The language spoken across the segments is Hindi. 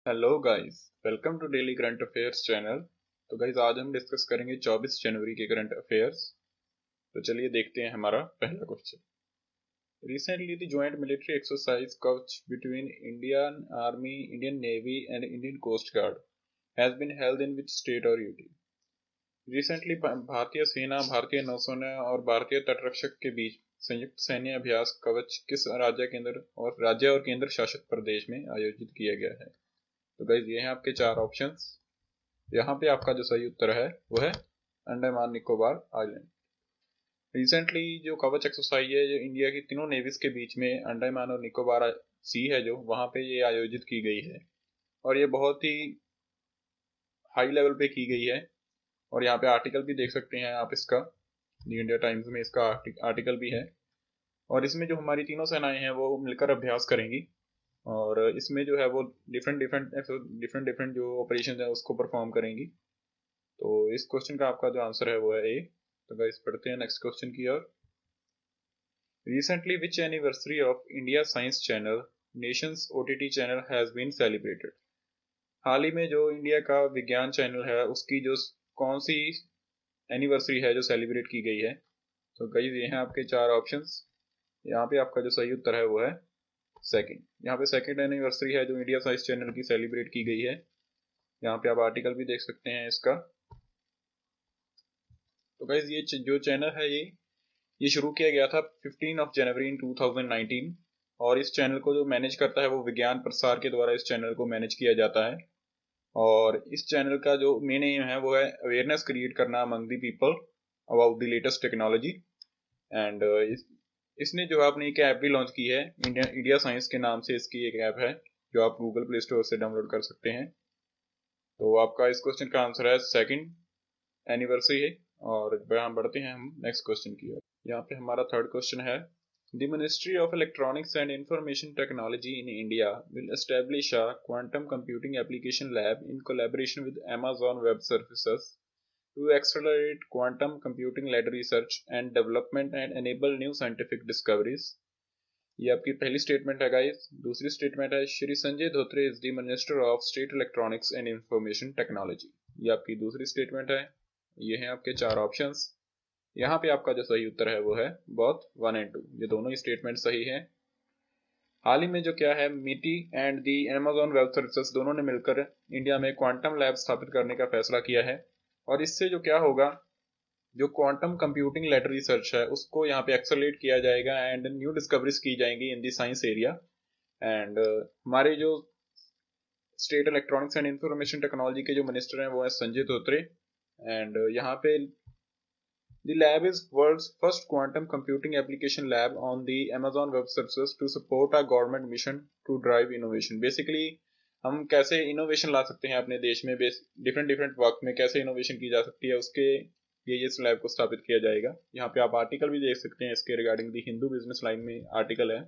Hello guys, welcome to daily current affairs channel. तो गाइस आज हम डिस्कस करेंगे 24 जनवरी के करंट अफेयर्स। तो चलिए देखते हैं हमारा पहला question. Recently the joint military exercise Kavach between Indian army, Indian navy and Indian coast guard has been held in which state और यूटी। रिसेंटली भारतीय सेना, भारतीय नौसेना और भारतीय तटरक्षक के बीच संयुक्त सैन्य अभ्यास कवच किस राज्य और केंद्र शासित प्रदेश में आयोजित किया गया है। तो गाइस ये हैं आपके चार ऑप्शंस। यहाँ पे आपका जो सही उत्तर है वो है अंडमान निकोबार आइलैंड। रिसेंटली जो कवच एक्सरसाइज है जो इंडिया की तीनों नेवीज के बीच में अंडमान और निकोबार सी है जो वहाँ पे ये आयोजित की गई है और ये बहुत ही हाई लेवल पे की गई है। और यहाँ पे आर्टिकल भी देख सकते हैं आप इसका, न्यू इंडिया टाइम्स में इसका आर्टिकल भी है। और इसमें जो हमारी तीनों सेनाएं हैं वो मिलकर अभ्यास करेंगी और इसमें जो है वो डिफरेंट डिफरेंट जो ऑपरेशन है उसको परफॉर्म करेंगी। तो इस क्वेश्चन का आपका जो आंसर है वो है ए। तो गाइस पढ़ते हैं नेक्स्ट क्वेश्चन की ओर। Recently which anniversary of India science channel nations OTT channel has been celebrated. हाल ही में जो इंडिया का विज्ञान चैनल है उसकी जो कौन सी एनिवर्सरी है जो सेलिब्रेट की गई है। तो गाइस ये हैं आपके चार ऑप्शंस। यहाँ पे आपका जो सही उत्तर है वो है सेकंड। यहाँ पे सेकंड एनिवर्सरी है जो इंडिया साइंस चैनल की सेलिब्रेट की गई है। यहाँ पे आप आर्टिकल भी देख सकते हैं इसका। तो गाइज ये जो चैनल है ये शुरू किया गया था 15 ऑफ जनवरी इन 2019 और इस चैनल को जो मैनेज करता है वो विज्ञान प्रसार के द्वारा इस चैनल को मैनेज किया जाता है। और इस चैनल का जो मेन एम है वो है अवेयरनेस क्रिएट करना among the people about the latest technology. And इसने जो आपने एक ऐप भी लॉन्च की है, इंडिया साइंस के नाम से इसकी एक ऐप है जो आप गूगल प्ले स्टोर से डाउनलोड कर सकते हैं। तो आपका इस क्वेश्चन का आंसर है सेकंड एनिवर्सरी है। और हम बढ़ते हैं हम नेक्स्ट क्वेश्चन की ओर। यहाँ पे हमारा थर्ड क्वेश्चन है the ministry of electronics and information technology in India will establish a quantum computing application lab in collaboration with Amazon web services to accelerate quantum computing led research and development and enable new scientific discoveries। ये आपकी पहली स्टेटमेंट है गाइस। दूसरी स्टेटमेंट है Shri Sanjay Dhotre is the minister of state electronics and information technology. ये आपकी दूसरी स्टेटमेंट है। ये हैं आपके चार ऑप्शंस। यहाँ पे आपका जो सही उत्तर है वो है बोथ 1 एंड 2। ये दोनों ही स्टेटमेंट सही हैं। हाल ही में जो क्या है मीटी and the Amazon web services दोनों ने मिलकर इंडिया में क्वांटम लैब स्थापित करने का फैसला किया है। और इससे जो क्या होगा, जो क्वांटम कंप्यूटिंग लेड रिसर्च है उसको यहाँ पे एक्सेलरेट किया जाएगा एंड न्यू डिस्कवरीज की जाएंगी इन दी साइंस एरिया। एंड हमारे जो state electronics and information technology के जो मिनिस्टर हैं वो है संजय धोत्रे। एंड यहाँ पे the lab is world's first quantum computing application lab on the Amazon Web Services to support a government mission to drive innovation। Basically हम कैसे इनोवेशन ला सकते हैं अपने देश में, डिफरेंट डिफरेंट वर्क में कैसे इनोवेशन की जा सकती है उसके लिए इस लैब को स्थापित किया जाएगा। यहाँ पे आप आर्टिकल भी देख सकते हैं इसके regarding the Hindu business line में आर्टिकल है।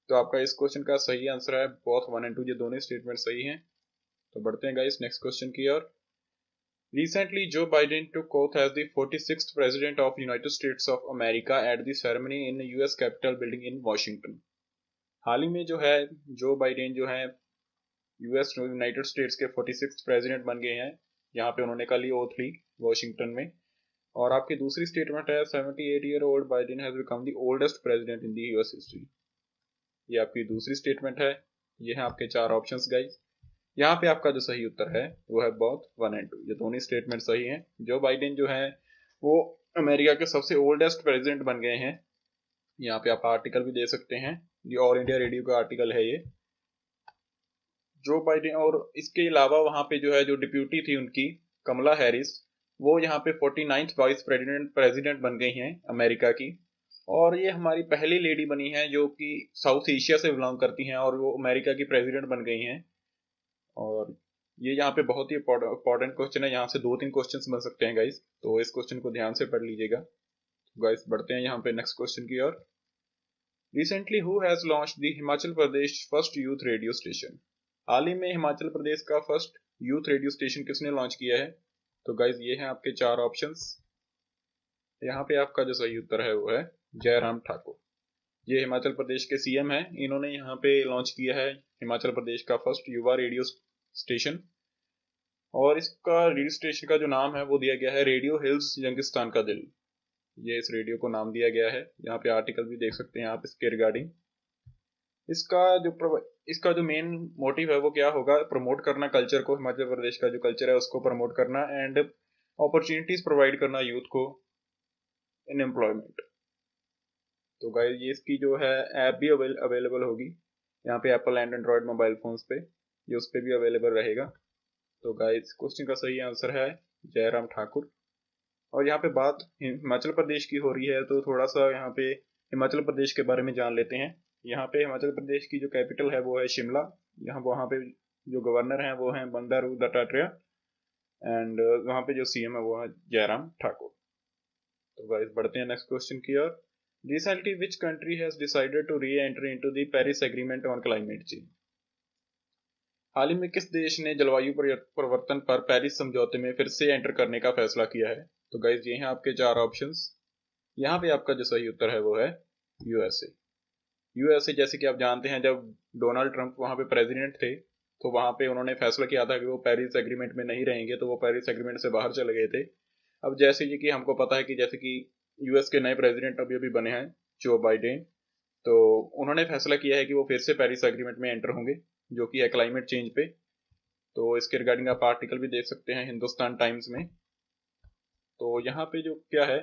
तो आपका इस क्वेश्चन का सही आंसर है बोथ 1 एंड 2। ये दोनों स्टेटमेंट सही हैं। तो बढ़ते हैं गाइस नेक्स्ट क्वेश्चन की ओर। Recently, Joe Biden took oath as the 46th President of United States of America at the ceremony in US Capitol Building in Washington। हाल ही में जो है जो बाइडेन जो है यूएस यूनाइटेड स्टेट्स के 46th प्रेसिडेंट बन गए हैं। यहाँ पे उन्होंने कल ही ओथ ली वॉशिंगटन में। और आपकी दूसरी स्टेटमेंट है 78-year-old Biden has become the oldest president in the US history. ये आपकी दूसरी स्टेटमेंट है। ये है आपके चार ऑप्शंस गाइस। यहाँ पे आपका जो सही उत्तर है वो है बोथ 1 एंड 2। ये दोनों स्टेटमेंट सही हैं। जो बाइडेन जो है वो अमेरिका के सबसे ओल्डेस्ट प्रेसिडेंट बन गए हैं। यहाँ पे आप आर्टिकल भी दे सकते हैं, ये ऑल इंडिया रेडियो का आर्टिकल है ये। जो बाइडेन और इसके अलावा वहाँ पे जो है जो डिप्यूटी थी उनकी कमला हैरिस, वो यहाँ पे 49th वाइस प्रेसिडेंट बन गई हैं अमेरिका की। और ये हमारी पहली लेडी बनी है जो कि साउथ एशिया से बिलोंग करती हैं और वो अमेरिका की प्रेसिडेंट बन गई हैं। और ये यहाँ पे बहुत ही इंपॉर्टेंट क्वेश्चन है, यहाँ से 2-3 क्वेश्चंस बन सकते हैं गाइस। तो इस क्वेश्चन को ध्यान से पढ़ लीजिएगा। तो गाइस बढ़ते हैं यहाँ पे नेक्स्ट क्वेश्चन की ओर। Recently who has launched the Himachal Pradesh first youth radio station. हाल ही में हिमाचल प्रदेश का फर्स्ट यूथ रेडियो स्टेशन किसने लॉन्च किया है। तो गाइस ये हैं आपके चार ऑप्शंस। यहाँ पे आपका जो सही उत्तर है वो है जयराम ठाकुर। ये हिमाचल प्रदेश के सीएम हैं, इन्होंने यहाँ पे लॉन्च किया है हिमाचल प्रदेश का फर्स्ट युवा रेडियो स्टेशन। और इसका रेडियो स्टेशन का जो नाम है वो दिया गया है रेडियो हिल्स यंगिस्तान का दिल। ये इस रेडियो को नाम दिया गया है। यहाँ पे आर्टिकल भी देख सकते हैं आप इसके रिगार्डिंग। इसका इसका जो मेन मोटिव है वो क्या होगा, प्रमोट करना कल्चर को, हिमाचल प्रदेश का जो कल्चर है उसको प्रमोट करना, एंड अपॉर्चुनिटीज प्रोवाइड करना यूथ को इन एम्प्लॉयमेंट। तो गाइस ये इसकी जो है ऐप भी अवेलेबल होगी यहाँ पे Apple and Android mobile phones पे, ये उस पर भी अवेलेबल रहेगा। तो गाइस क्वेश्चन का सही आंसर है जयराम ठाकुर। और यहाँ पे बात हिमाचल प्रदेश की हो रही है तो थोड़ा सा यहाँ पे हिमाचल प्रदेश के बारे में जान लेते हैं। यहाँ पे हिमाचल प्रदेश की जो कैपिटल है वो है शिमला। यहाँ वहाँ पे जो गवर्नर हैं वो हैं बंडारू दत्तात्रेय, एंड वहाँ पे जो सीएम है वो है जयराम ठाकुर। तो गाइस बढ़ते हैं नेक्स्ट क्वेश्चन की ओर। Recently, which country has decided to re-enter into the Paris Agreement on climate change? हाल ही में किस देश ने जलवायु परिवर्तन पर पेरिस समझौते में फिर से एंटर करने का फैसला किया है? तो गाइस ये हैं आपके चार ऑप्शंस। यहाँ पे आपका जो सही उत्तर है वो है यूएसए। यूएसए जैसे कि आप जानते हैं, जब डोनाल्ड ट्रंप वहाँ पे प्रेसिडेंट थे तो वहाँ पे उन्होंने फैसला किया था कि वो पेरिस एग्रीमेंट में नहीं रहेंगे, तो वो पेरिस एग्रीमेंट से बाहर चले गए थे। अब जैसे ये कि हमको पता है कि जैसे कि यूएस के नए प्रेसिडेंट अभी अभी बने हैं जो बाइडेन, तो उन्होंने फैसला किया है कि वो फिर से पेरिस एग्रीमेंट में एंटर होंगे, जो कि है क्लाइमेट चेंज पे। तो इसके रिगार्डिंग आप आर्टिकल भी देख सकते हैं हिंदुस्तान टाइम्स में। तो यहाँ पे जो क्या है,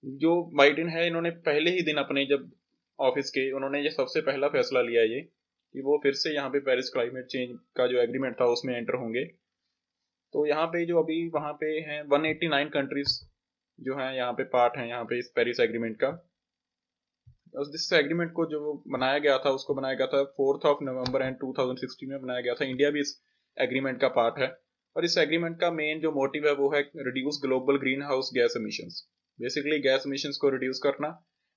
जो बाइडेन है इन्होंने पहले ही दिन अपने जब ऑफिस के उन्होंने ये सबसे पहला फैसला लिया ये कि वो फिर से यहाँ पे पेरिस क्लाइमेट चेंज का जो एग्रीमेंट था उसमें एंटर होंगे। तो यहाँ पे जो अभी वहाँ पे हैं 189 कंट्रीज जो हैं यहाँ पे पार्ट हैं यहाँ पे इस पेरिस एग्रीमेंट का। इस एग्रीमेंट को जो बनाया गया था उसको बनाया गया था 4 नवंबर एंड 2016 में बनाया गया था। इंडिया भी इस एग्रीमेंट का पार्ट है। और इस एग्रीमेंट का मेन जो मोटिव है वो है reduce global green house gas emissions. Basically gas emissions को रिड्यूस करना,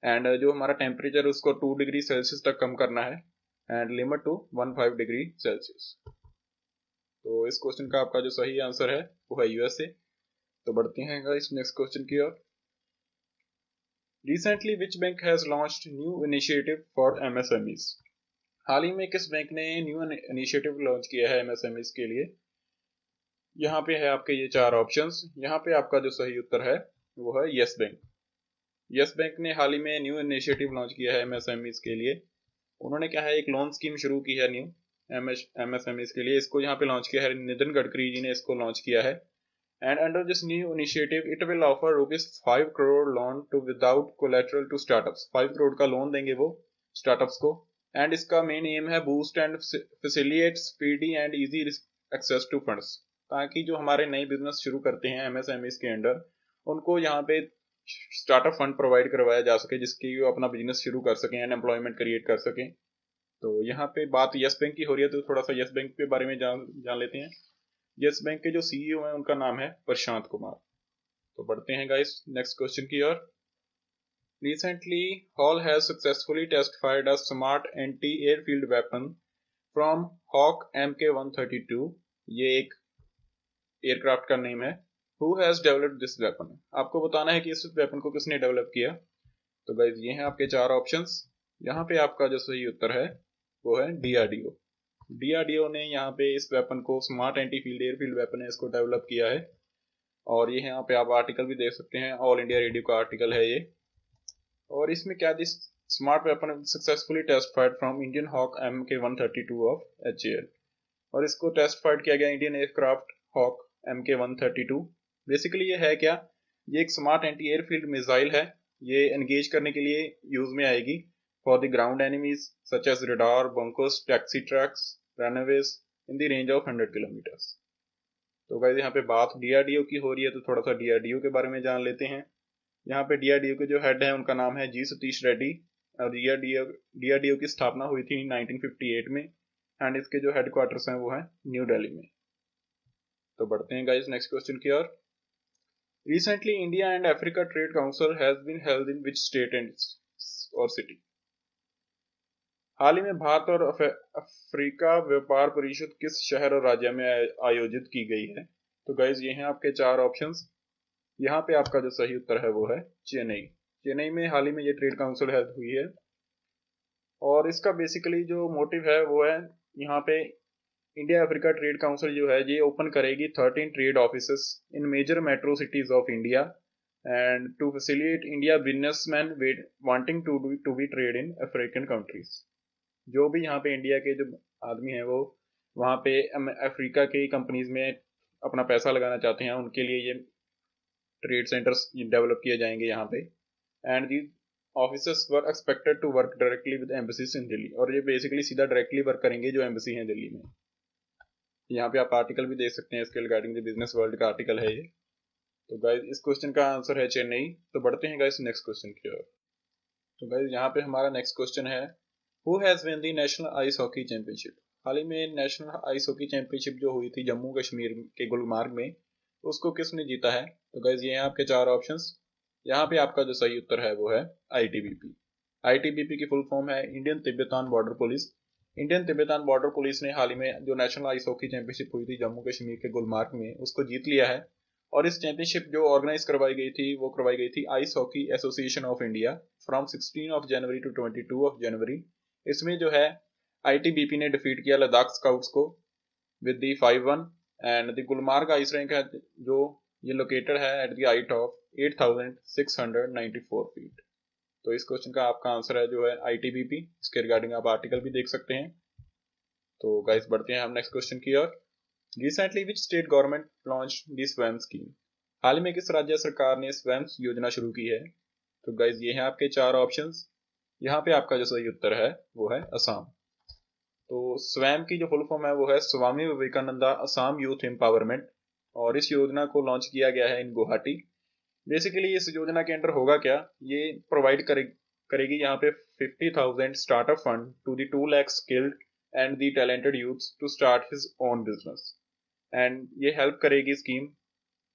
एंड जो हमारा टेम्परेचर है उसको 2 डिग्री सेल्सियस तक कम करना है, and limit to 15 degree Celsius. तो इस क्वेश्चन का आपका जो सही आंसर है वो है यूएसए। तो बढ़ते हैं गाइस नेक्स्ट क्वेश्चन की ओर। Recently, which bank has launched new initiative for MSMEs? हाल ही में किस बैंक ने न्यू इनिशिएटिव लॉन्च किया है MSMEs के लिए? यहाँ पे है आपके ये चार ऑप्शंस। यहाँ पे आपका जो सही उत्तर है वो है यस बैंक। यस बैंक ने हाल ही में न्यू इनिशिएटिव लॉन्च किया है MSMEs के लिए। उन्होंने क्या है एक लोन स्कीम शुरू की है न्यू MSMEs के लिए। इसको यहाँ पे लॉन्च किया है नितिन गडकरी जी ने इसको लॉन्च किया है। And under this new initiative, it will offer rupees 5 crore loan to without collateral to startups. 5 crore का लोन देंगे वो स्टार्टअप्स को। एंड इसका मेन एम है boost and facilitate speedy and easy access to funds, ताकि जो हमारे नए बिजनेस शुरू करते हैं MSMEs के अंडर उनको यहाँ पे स्टार्टअप फंड प्रोवाइड करवाया जा सके, जिसकी वो अपना बिजनेस शुरू कर सकें एंड एम्प्लॉयमेंट क्रिएट कर सकें। तो यहाँ पे बात यस बैंक की हो रही है तो थोड़ा सा यस बैंक के बारे में जान लेते हैं। यस बैंक के जो सीईओ हैं उनका नाम है प्रशांत कुमार। तो बढ़ते हैं गाइस नेक्स्ट क्वेश्चन की ओर। Recently HAL has successfully testified a smart anti airfield weapon from Hawk MK132। ये एक एयरक्राफ्ट का नेम है। Who has developed this weapon? आपको बताना है कि इस वेपन को किसने डेवलप किया। तो गाइस ये हैं आपके चार ऑप्शंस। यहाँ पे आपका जो सही उत्तर है वो है DRDO। DRDO ने यहाँ पे इस वेपन को smart anti field airfield weapon है इसको डेवलप किया है। और ये यहाँ पे आप आर्टिकल भी देख सकते हैं, ऑल इंडिया रेडियो का आर्टिकल है ये। और इसमें क्या this smart weapon successfully testified from Indian Hawk MK132 of HAL। और इसको टेस्टिफाइड किया गया Indian aircraft hoc MK132। Basically ये है क्या, ये एक स्मार्ट एंटी एयरफील्ड मिसाइल है। ये एंगेज करने के लिए यूज में आएगी for the ground enemies such as radar, bunkers, taxi tracks, runways in the range of 100 kilometres. तो गाइस यहाँ पे बात DRDO की हो रही है तो थोड़ा सा DRDO के बारे में जान लेते हैं। यहाँ पे DRDO के जो हेड है उनका नाम है G सतीश रेड्डी। और DRDO की स्थापना हुई थी 1958 में, एंड इसके जो हेडक्वार्टर्स हैं वो हैं न्यू दिल्ली में। तो बढ़ते हैं गाइस नेक्स्ट क्वेश्चन की ओर। Recently India and Africa trade council has been held in which state and और सिटी? हाल ही में भारत और अफ्रीका व्यापार परिषद किस शहर और राज्य में आयोजित की गई है? तो गाइज ये हैं आपके चार ऑप्शंस। यहाँ पे आपका जो सही उत्तर है वो है चेन्नई। चेन्नई में हाल ही में ये ट्रेड काउंसिल हेल्ड हुई है। और इसका बेसिकली जो मोटिव है वो है यहाँ पे इंडिया अफ्रीका ट्रेड काउंसिल जो है ये ओपन करेगी 13 trade offices in major metro cities of India and to facilitate India businessman wanting to be trade in African countries. जो भी यहाँ पे इंडिया के जो आदमी हैं वो वहाँ पे अफ्रीका के कंपनीज में अपना पैसा लगाना चाहते हैं, उनके लिए ये ट्रेड सेंटर्स डेवलप किए जाएंगे यहाँ पे। And the officers were expected to work directly with embassies in Delhi, और ये बेसिकली सीधा डायरेक्टली वर्क करेंगे जो एम्बेसी हैं दिल्ली में। यहाँ पे आप आर्टिकल भी देख सकते हैं इसके रिगार्डिंग द बिजनेस वर्ल्ड का आर्टिकल है ये। तो गाइज इस क्वेश्चन का आंसर है चेन्नई। तो बढ़ते हैं गाइज नेक्स्ट क्वेश्चन की ओर। तो गाइज यहाँ पे हमारा नेक्स्ट क्वेश्चन है, who has win the national ice hockey championship. हाल ही में नेशनल आइस हॉकी चैंपियनशिप जो हुई थी जम्मू कश्मीर के गुलमार्ग में, उसको किसने जीता है। तो गाइज ये हैं आपके चार ऑप्शंस। यहाँ पे आपका जो सही उत्तर है वो है आईटीबीपी। आईटीबीपी की फुल फॉर्म है Indian Tibetan border police. Indian Tibetan border police ने हाल ही में जो नेशनल आइस हॉकी चैंपियनशिप हुई थी जम्मू कश्मीर के गुलमार्ग में, उसको जीत लिया है। और इस चैंपियनशिप जो ऑर्गेनाइज करवाई गई थी वो करवाई गई थी ice hockey association of India from 16 of January to 22 of January. इसमें जो है आईटीबीपी ने डिफीट किया लद्दाख स्काउट्स को with the 5-1। And the Gulmarg ice rink है जो ये लोकेटेड है at the height of 8694 feet. तो इस क्वेश्चन का आपका आंसर है जो है आईटीबीपी। इसके रिगार्डिंग आप आर्टिकल भी देख सकते हैं। तो गाइस बढ़ते हैं हम नेक्स्ट क्वेश्चन की ओर। Recently which state government launch the Swayam scheme. हाल ही में किस राज्य सरकार ने स्वैम योजना शुरू की है। तो गाइस ये हैं आपके चार ऑप्शंस। यहाँ पे आपका जो सही उत्तर है वो है असम। तो स्वैम की जो फुल फॉर्म है वो है स्वामी विवेकानंदा असम यूथ एम्पावरमेंट, और इस योजना को लॉन्च किया गया है इन गुवाहाटी। बेसिकली इस योजना के अंडर होगा क्या, ये प्रोवाइड करेगी यहाँ पे 50,000 startup fund to the 2 lakh skilled and the talented youths to start his own business. And ये हेल्प करेगी स्कीम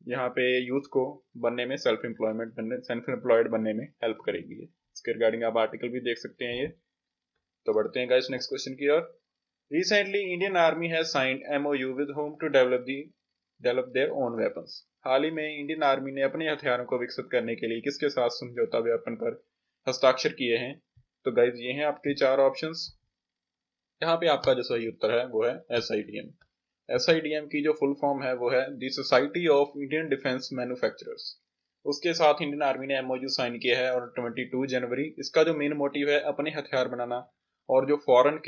यहाँ पे यूथ को बनने में, सेल्फ एम्प्लॉयड बनने में हेल्प करेगी ये। इसके रिगार्डिंग आप आर्टिकल भी देख सकते हैं ये। तो बढ़ते हैं गाइस नेक्स्ट क्वेश्चन की ओर। Recently Indian army has signed MOU with home to develop their own weapons. हाल ही में इंडियन आर्मी ने अपने हथियारों को विकसित करने के लिए किसके साथ समझौता ज्ञापन पर हस्ताक्षर किए हैं। तो गाइज ये हैं आपके चार ऑप्शंस। यहाँ पे आपका जो सही उत्तर है वो है एसआईडीएम। एसआईडीएम की जो फुल फॉर्म है वो है the society of Indian defence manufacturers. उसके साथ इंडियन आर्मी ने एमओयू साइन किया है और 22 जनवरी। इसका जो मेन मोटिव है अपने हथियार बनाना और जो फॉरेन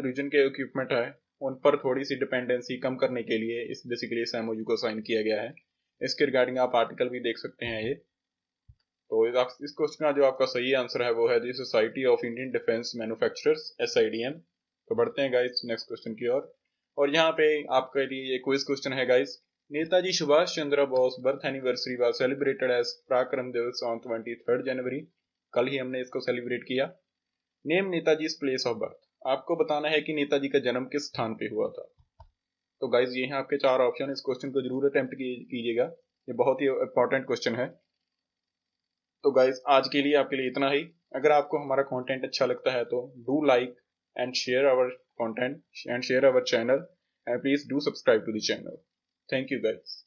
रीजन के इक्विपमेंट है उन पर थोड़ी सी डिपेंडेंसी कम करने के लिए इस बेसिकली इस एमओयू को साइन किया गया है। इसके रिगार्डिंग आप आर्टिकल भी देख सकते हैं ये। तो इस क्वेश्चन का जो आपका सही आंसर है वो है the society of Indian defence manufacturers SIDM. तो बढ़ते हैं गाइस नेक्स्ट क्वेश्चन की ओर। और यहाँ पे आपके लिए ये क्विज क्वेश्चन है guys. Netaji Subhash Chandra Bose birth anniversary was celebrated as Parakram Diwas on 23 जनवरी। कल ही हमने इसको सेलिब्रेट किया। Name Netaji place of birth. आपको बताना है कि नेताजी का जन्म किस स्थान पे हुआ था। तो गाइज ये हैं आपके चार ऑप्शन। इस क्वेश्चन को जरूर अटेम्प्ट कीजिएगा, ये बहुत ही इंपॉर्टेंट क्वेश्चन है। तो गाइज आज के लिए आपके लिए इतना ही। अगर आपको हमारा कंटेंट अच्छा लगता है तो do like and share our content and share our channel and please do subscribe to the channel. Thank you guys.